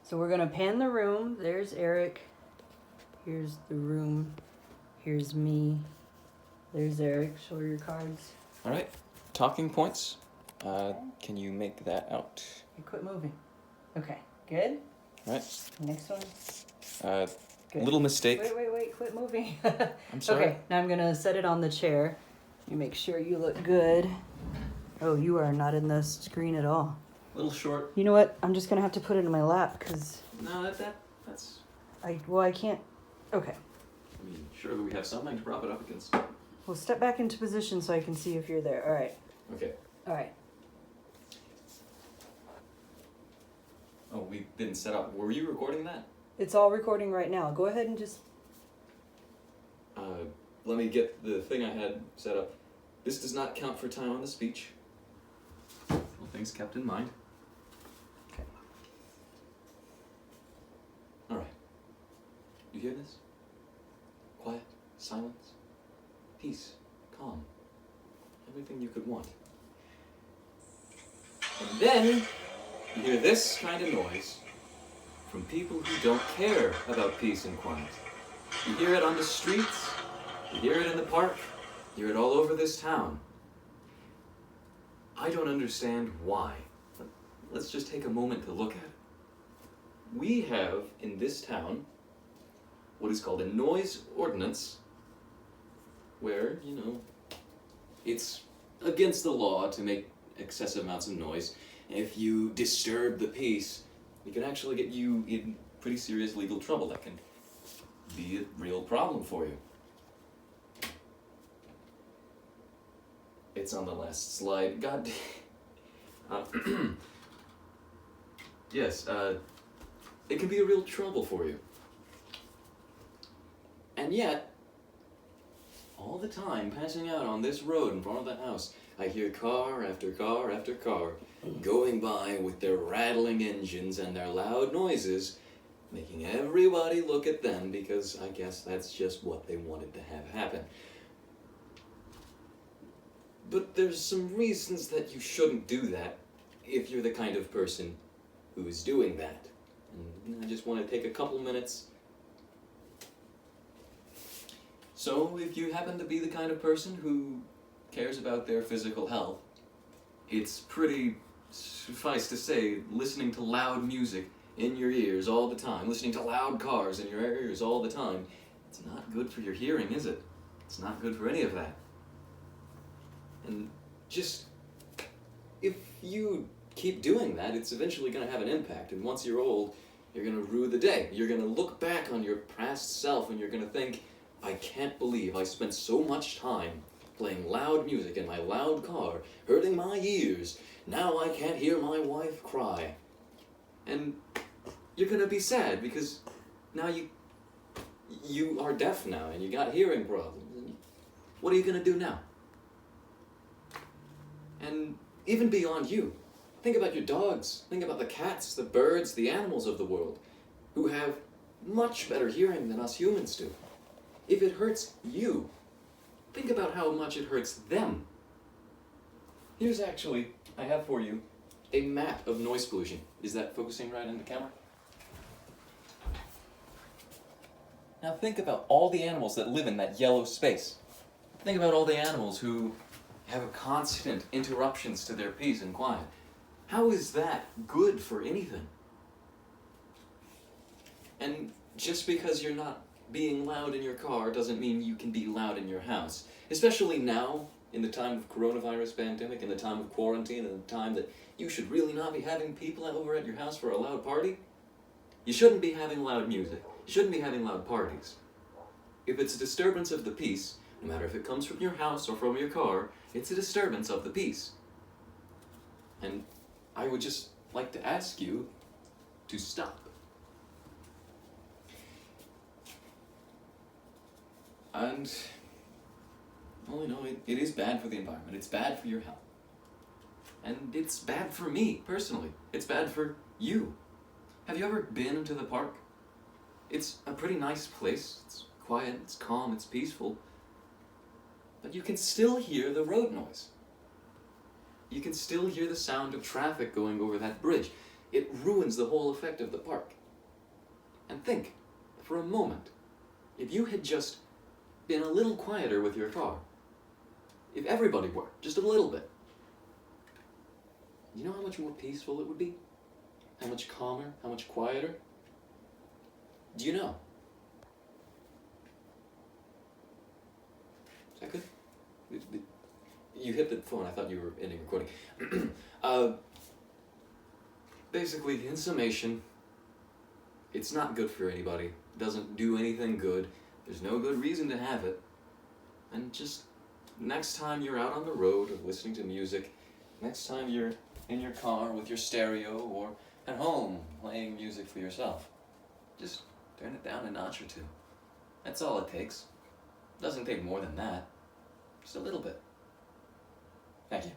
So we're gonna pan the room. There's Eric. Here's the room. Here's me. There's Eric. Show your cards. All right. Talking points. Can you make that out? You quit moving. Okay. Good. All right. Next one. Good. Little mistake. Wait. Quit moving. I'm sorry. Okay. Now I'm gonna set it on the chair. You make sure you look good. Oh, you are not in the screen at all. A little short. You know what? I'm just gonna have to put it in my lap because. No, that's. I can't. Okay. I mean, surely we have something to prop it up against. Well, step back into position so I can see if you're there. All right. Okay. All right. Oh, we've been set up. Were you recording that? It's all recording right now. Go ahead and just. Let me get the thing I had set up. This does not count for time on the speech. All things kept in mind. Okay. All right. You hear this? Quiet, silence, peace, calm, everything you could want. And then you hear this kind of noise from people who don't care about peace and quiet. You hear it on the streets, you hear it in the park, you hear it all over this town. I don't understand why. But let's just take a moment to look at it. We have, in this town, what is called a noise ordinance, where, it's against the law to make excessive amounts of noise. If you disturb the peace, it can actually get you in pretty serious legal trouble. That can be a real problem for you. It's on the last slide. God. Yes, it can be a real trouble for you. And yet, all the time passing out on this road in front of the house, I hear car after car after car going by with their rattling engines and their loud noises, making everybody look at them because I guess that's just what they wanted to have happen. But there's some reasons that you shouldn't do that if you're the kind of person who is doing that. And I just want to take a couple minutes. So, if you happen to be the kind of person who cares about their physical health, it's pretty, suffice to say, listening to loud music in your ears all the time, listening to loud cars in your ears all the time, it's not good for your hearing, is it? It's not good for any of that. And just, if you keep doing that, it's eventually going to have an impact, and once you're old, you're going to rue the day. You're going to look back on your past self and you're going to think, I can't believe I spent so much time playing loud music in my loud car, hurting my ears. Now I can't hear my wife cry. And you're gonna be sad because now you are deaf now and you got hearing problems. And what are you gonna do now? And even beyond you, think about your dogs. Think about the cats, the birds, the animals of the world who have much better hearing than us humans do. If it hurts you, think about how much it hurts them. Here's actually, I have for you, a map of noise pollution. Is that focusing right in the camera? Now think about all the animals that live in that yellow space. Think about all the animals who have constant interruptions to their peace and quiet. How is that good for anything? And just because you're not being loud in your car doesn't mean you can be loud in your house. Especially now, in the time of coronavirus pandemic, in the time of quarantine, in the time that you should really not be having people over at your house for a loud party. You shouldn't be having loud music. You shouldn't be having loud parties. If it's a disturbance of the peace, no matter if it comes from your house or from your car, it's a disturbance of the peace. And I would just like to ask you to stop. And, well, it is bad for the environment. It's bad for your health. And it's bad for me, personally. It's bad for you. Have you ever been to the park? It's a pretty nice place. It's quiet, it's calm, it's peaceful. But you can still hear the road noise. You can still hear the sound of traffic going over that bridge. it ruins the whole effect of the park. And think, for a moment, if you had just been a little quieter with your car, if everybody were, just a little bit, you know how much more peaceful it would be? How much calmer, how much quieter? Do you know? Is that good? You hit the phone, I thought you were ending recording. Basically, in summation, it's not good for anybody. It doesn't do anything good. There's no good reason to have it. And just next time you're out on the road or listening to music, next time you're in your car with your stereo or at home playing music for yourself, just turn it down a notch or two. That's all it takes. It doesn't take more than that. Just a little bit. Thank you.